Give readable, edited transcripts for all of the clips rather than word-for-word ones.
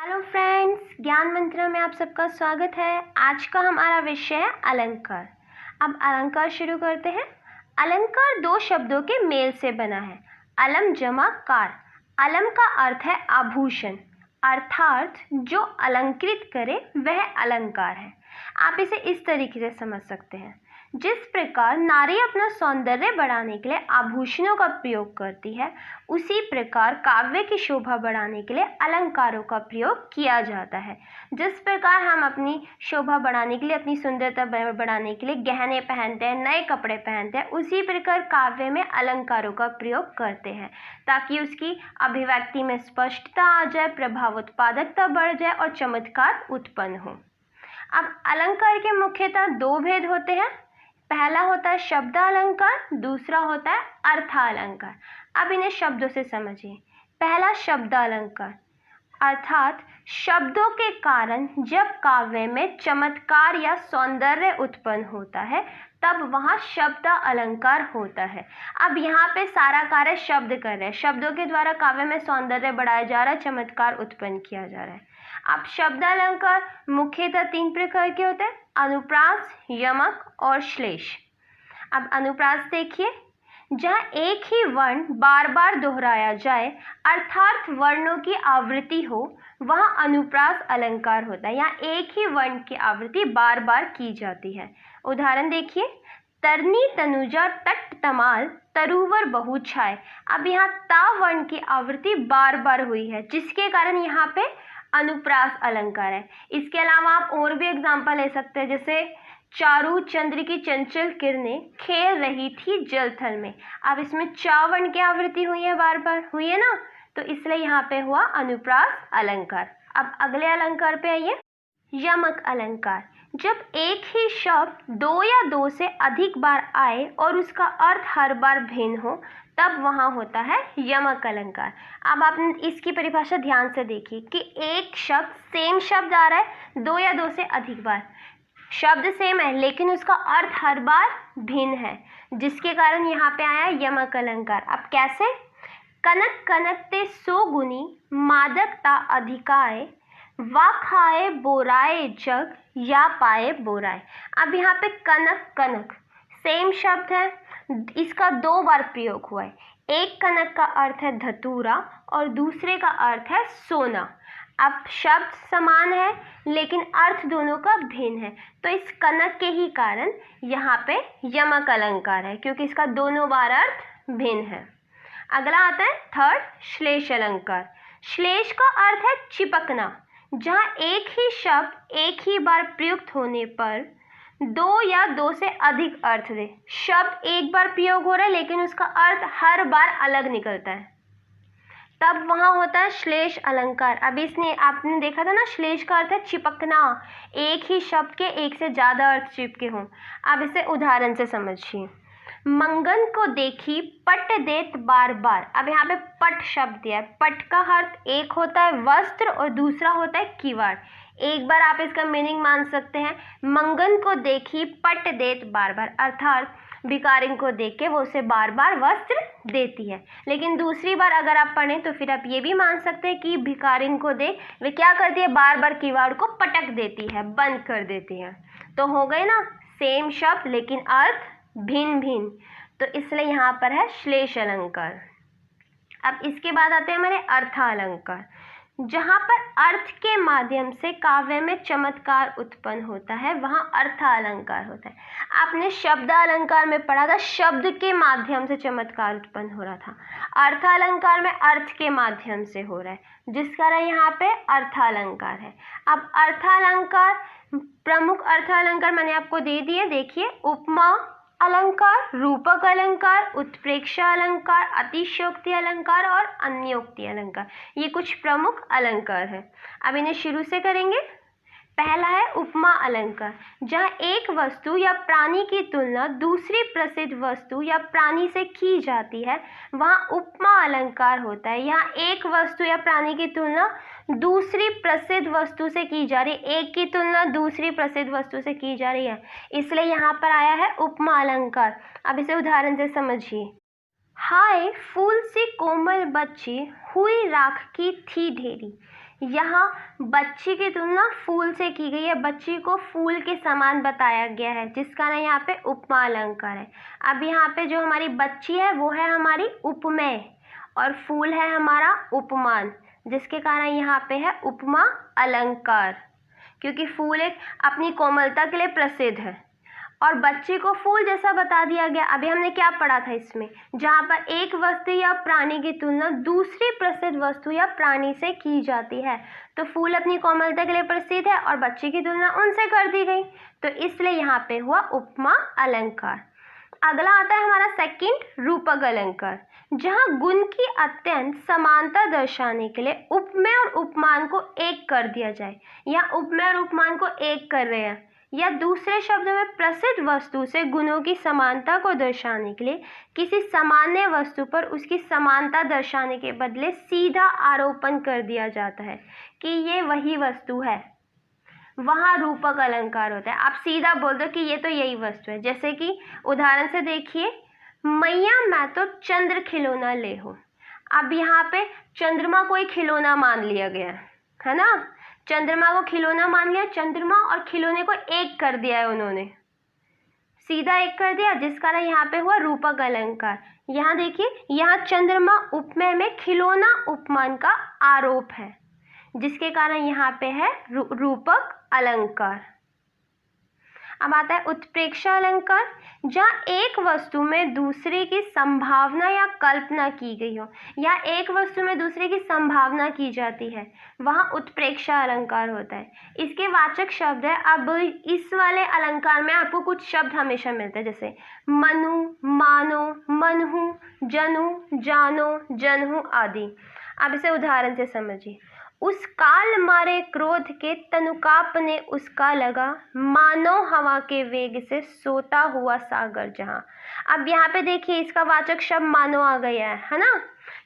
Hello friends, ज्ञान मंत्र में आप सबका स्वागत है। आज का हमारा विषय है अलंकार। अब अलंकार शुरू करते हैं। अलंकार दो शब्दों के मेल से बना है, अलम जमा कार। अलम का अर्थ है आभूषण, अर्थात जो अलंकृत करे वह अलंकार है। आप इसे इस तरीके से समझ सकते हैं, जिस प्रकार नारी अपना सौंदर्य बढ़ाने के लिए आभूषणों का प्रयोग करती है, उसी प्रकार काव्य की शोभा बढ़ाने के लिए अलंकारों का प्रयोग किया जाता है। जिस प्रकार हम अपनी शोभा बढ़ाने के लिए, अपनी सुंदरता बढ़ाने के लिए गहने पहनते हैं, नए कपड़े पहनते हैं, उसी प्रकार काव्य में अलंकारों का प्रयोग करते हैं ताकि उसकी अभिव्यक्ति में स्पष्टता आ जाए, प्रभाव उत्पादकता बढ़ जाए और चमत्कार उत्पन्न हो। अब अलंकार के मुख्यतः दो भेद होते हैं। पहला होता है शब्द अलंकार, दूसरा होता है अर्थ अलंकार। अब इन्हें शब्दों से समझिए। पहला शब्द अलंकार, अर्थात शब्दों के कारण जब काव्य में चमत्कार या सौंदर्य उत्पन्न होता है तब वहाँ शब्द अलंकार होता है। अब यहाँ पे सारा कार्य शब्द कर रहे हैं, शब्दों के द्वारा काव्य में सौंदर्य बढ़ाया जा रहा है, चमत्कार उत्पन्न किया जा रहा है। अब शब्द अलंकार मुख्यतः तीन प्रकार के होते हैं, अनुप्रास, यमक और श्लेष। अब अनुप्रास देखिए, जहाँ एक ही वर्ण बार बार दोहराया जाए अर्थात वर्णों की आवृत्ति हो, वहाँ अनुप्रास अलंकार होता है। यहाँ एक ही वर्ण की आवृत्ति बार बार की जाती है। उदाहरण देखिए, तरनी तनुजा तट तमाल तरुवर बहु छाए। अब यहाँ ता वर्ण की आवृत्ति बार बार हुई है, जिसके कारण यहाँ पे अनुप्रास अलंकार है। इसके अलावा आप और भी एग्जाम्पल ले सकते हैं, जैसे चारू चंद्र की चंचल किरणें खेल रही थी जल थल में। अब इसमें चावर्ण की आवृत्ति हुई है, बार बार हुई है ना, तो इसलिए यहाँ पे हुआ अनुप्रास अलंकार। अब अगले अलंकार पे आइए, यमक अलंकार। जब एक ही शब्द दो या दो से अधिक बार आए और उसका अर्थ हर बार भिन्न हो, तब वहाँ होता है यमक अलंकार। अब आप इसकी परिभाषा ध्यान से देखिए कि एक शब्द, सेम शब्द आ रहा है दो या दो से अधिक बार, शब्द सेम है लेकिन उसका अर्थ हर बार भिन्न है, जिसके कारण यहाँ पे आया यमक अलंकार। अब कैसे? कनक कनकते सो गुनी मादकता अधिकाए, वा खाए बोराए जग या पाए बोराए। अब यहाँ पे कनक कनक सेम शब्द है, इसका दो बार प्रयोग हुआ है। एक कनक का अर्थ है धतूरा और दूसरे का अर्थ है सोना। अब शब्द समान है लेकिन अर्थ दोनों का भिन्न है, तो इस कनक के ही कारण यहाँ पे यमक अलंकार है, क्योंकि इसका दोनों बार अर्थ भिन्न है। अगला आता है थर्ड, श्लेष अलंकार। श्लेष का अर्थ है चिपकना, जहाँ एक ही शब्द एक ही बार प्रयुक्त होने पर दो या दो से अधिक अर्थ दे। शब्द एक बार प्रयोग हो रहा है लेकिन उसका अर्थ हर बार अलग निकलता है, तब वहाँ होता है श्लेष अलंकार। अब इसने आपने देखा था ना, श्लेष का अर्थ है चिपकना, एक ही शब्द के एक से ज़्यादा अर्थ चिपके हों। अब इसे उदाहरण से समझिए। मंगन को देखी पट देत बार बार। अब यहाँ पे पट शब्द दिया है, पट का अर्थ एक होता है वस्त्र और दूसरा होता है किवाड़। एक बार आप इसका मीनिंग मान सकते हैं, मंगन को देखी पट देत बार बार, अर्थात भिखारिन को देख के वो उसे बार बार वस्त्र देती है। लेकिन दूसरी बार अगर आप पढ़ें तो फिर आप ये भी मान सकते हैं कि भिखारिन को देख वे क्या करती है, बार बार किवाड़ को पटक देती है, बंद कर देती है। तो हो गए ना, सेम शब्द लेकिन अर्थ भिन्न भिन्न, तो इसलिए यहाँ पर है श्लेष अलंकार। अब इसके बाद आते हैं हमारे अर्थ अलंकार, जहाँ पर अर्थ के माध्यम से काव्य में चमत्कार उत्पन्न होता है, वहाँ अर्थ अलंकार होता है। आपने शब्द अलंकार में पढ़ा था, शब्द के माध्यम से चमत्कार उत्पन्न हो रहा था। अर्थ अलंकार में अर्थ के माध्यम से हो रहा है, जिस कारण यहाँ पे अर्थ अलंकार है। अब अर्थ अलंकार, प्रमुख अर्थ अलंकार मैंने आपको दे दिए, देखिए, उपमा अलंकार, रूपक अलंकार, उत्प्रेक्षा अलंकार, अतिशयोक्ति अलंकार और अन्योक्ति अलंकार, ये कुछ प्रमुख अलंकार हैं। अब इन्हें शुरू से करेंगे। पहला है उपमा अलंकार, जहाँ एक वस्तु या प्राणी की तुलना दूसरी प्रसिद्ध वस्तु या प्राणी से की जाती है, वहाँ उपमा अलंकार होता है। यहाँ एक वस्तु या प्राणी की तुलना दूसरी प्रसिद्ध वस्तु से की जा रही है, एक की तुलना दूसरी प्रसिद्ध वस्तु से की जा रही है, इसलिए यहाँ पर आया है उपमा अलंकार। अब इसे उदाहरण से समझिए। हाय फूल सी कोमल बच्ची हुई राख की थी ढेरी। यहाँ बच्ची की तुलना फूल से की गई है। बच्ची को फूल के समान बताया गया है, जिस कारण यहाँ पे उपमा अलंकार है। अब यहाँ पे जो हमारी बच्ची है वो है हमारी उपमेय और फूल है हमारा उपमान, जिसके कारण यहाँ पे है उपमा अलंकार, क्योंकि फूल एक अपनी कोमलता के लिए प्रसिद्ध है और बच्ची को फूल जैसा बता दिया गया। अभी हमने क्या पढ़ा था इसमें, जहाँ पर एक वस्तु या प्राणी की तुलना दूसरी प्रसिद्ध वस्तु या प्राणी से की जाती है, तो फूल अपनी कोमलता के लिए प्रसिद्ध है और बच्ची की तुलना उनसे कर दी गई, तो इसलिए यहाँ पे हुआ उपमा अलंकार। अगला आता है हमारा सेकंड, रूपक अलंकार, जहाँ गुण की अत्यंत समानता दर्शाने के लिए उपमेय और उपमान को एक कर दिया जाए, या उपमेय और उपमान को एक कर रहे हैं, या दूसरे शब्दों में प्रसिद्ध वस्तु से गुणों की समानता को दर्शाने के लिए किसी सामान्य वस्तु पर उसकी समानता दर्शाने के बदले सीधा आरोपण कर दिया जाता है कि ये वही वस्तु है, वहाँ रूपक अलंकार होता है। आप सीधा बोल दो कि ये तो यही वस्तु है। जैसे कि उदाहरण से देखिए, मैया मैं तो चंद्र खिलौना ले हो। अब यहाँ पे चंद्रमा को एक खिलौना मान लिया गया है ना, चंद्रमा को खिलौना मान लिया, चंद्रमा और खिलौने को एक कर दिया है उन्होंने, सीधा एक कर दिया, जिस कारण यहाँ पे हुआ रूपक अलंकार। यहाँ देखिए, यहाँ चंद्रमा उपमेय में खिलौना उपमान का आरोप है, जिसके कारण यहाँ पे है रूपक अलंकार। अब आता है उत्प्रेक्षा अलंकार, जहाँ एक वस्तु में दूसरे की संभावना या कल्पना की गई हो, या एक वस्तु में दूसरे की संभावना की जाती है, वहाँ उत्प्रेक्षा अलंकार होता है। इसके वाचक शब्द है, अब इस वाले अलंकार में आपको कुछ शब्द हमेशा मिलते हैं, जैसे मनु, मानो, मनहु, जनु, जानो, जनहु आदि। अब इसे उदाहरण से समझिए। उस काल मारे क्रोध के तनुकाप ने उसका लगा, मानो हवा के वेग से सोता हुआ सागर जहां। अब यहाँ पे देखिए, इसका वाचक शब्द मानो आ गया है ना,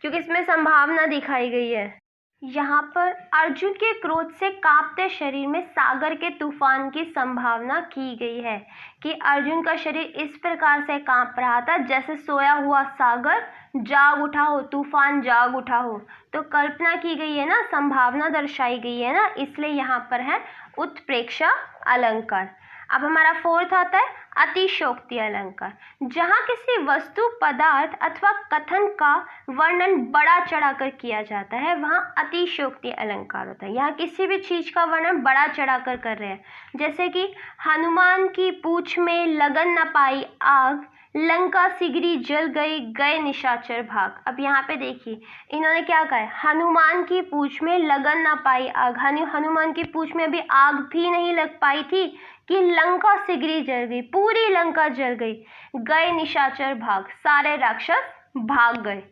क्योंकि इसमें संभावना दिखाई गई है। यहाँ पर अर्जुन के क्रोध से कांपते शरीर में सागर के तूफान की संभावना की गई है, कि अर्जुन का शरीर इस प्रकार से कांप रहा था जैसे सोया हुआ सागर जाग उठा हो, तूफान जाग उठा हो। तो कल्पना की गई है ना, संभावना दर्शाई गई है ना, इसलिए यहाँ पर है उत्प्रेक्षा अलंकार। अब हमारा फोर्थ आता है अतिशयोक्ति अलंकार, जहाँ किसी वस्तु, पदार्थ अथवा कथन का वर्णन बड़ा चढ़ाकर किया जाता है, वहाँ अतिशयोक्ति अलंकार होता है। यहाँ किसी भी चीज का वर्णन बड़ा चढ़ाकर कर रहे हैं, जैसे कि हनुमान की पूंछ में लगन न पाई आग, लंका सिगरी जल गई, गए निशाचर भाग। अब यहाँ पे देखिए, इन्होंने क्या कहा है, हनुमान की पूंछ में लगन ना पाई आग, हनुमान की पूंछ में अभी आग भी नहीं लग पाई थी कि लंका सिगरी जल गई, पूरी लंका जल गई, गए निशाचर भाग, सारे राक्षस भाग गए।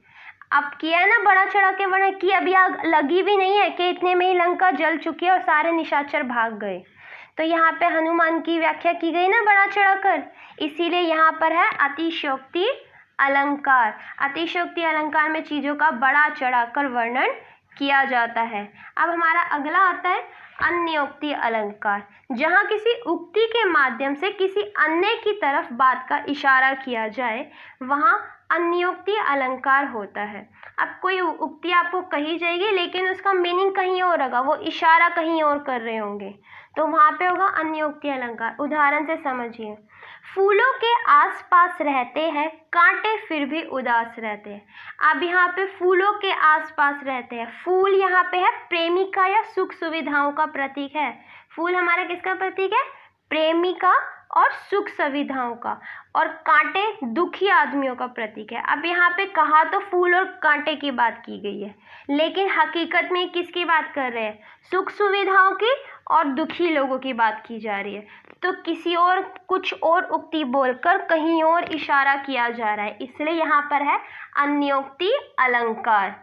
अब किया है ना बड़ा चढ़ा के वर्णन कि अभी आग लगी भी नहीं है कि इतने में ही लंका जल चुकी है और सारे निशाचर भाग गए। तो यहाँ पे हनुमान की व्याख्या की गई ना बड़ा चढ़ाकर, इसीलिए यहाँ पर है अतिशयोक्ति अलंकार। अतिशयोक्ति अलंकार में चीजों का बड़ा चढ़ाकर वर्णन किया जाता है। अब हमारा अगला आता है अन्योक्ति अलंकार, जहाँ किसी उक्ति के माध्यम से किसी अन्य की तरफ बात का इशारा किया जाए, वहाँ अन्योक्ति अलंकार होता है। अब कोई उक्ति आपको कही जाएगी लेकिन उसका मीनिंग कहीं और होगा, वो इशारा कहीं और कर रहे होंगे, तो वहाँ पे होगा अन्योक्ति अलंकार। उदाहरण से समझिए, फूलों के आसपास रहते हैं कांटे फिर भी उदास रहते हैं। अब यहाँ पे फूलों के आसपास रहते हैं, फूल यहाँ पे है प्रेमिका या सुख सुविधाओं का प्रतीक है। फूल हमारा किसका प्रतीक है? प्रेमिका और सुख सुविधाओं का, और कांटे दुखी आदमियों का प्रतीक है। अब यहाँ पे कहा तो फूल और कांटे की बात की गई है, लेकिन हकीकत में किसकी बात कर रहे हैं? सुख सुविधाओं की और दुखी लोगों की बात की जा रही है। तो किसी और कुछ और उक्ति बोलकर कहीं और इशारा किया जा रहा है, इसलिए यहाँ पर है अन्योक्ति अलंकार।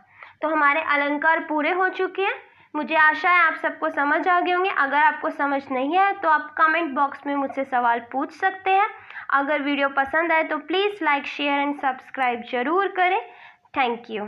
तो हमारे अलंकार पूरे हो चुके हैं। मुझे आशा है आप सबको समझ आ गए होंगे। अगर आपको समझ नहीं है तो आप कमेंट बॉक्स में मुझसे सवाल पूछ सकते हैं। अगर वीडियो पसंद आए तो please like, share and subscribe जरूर करें। Thank you.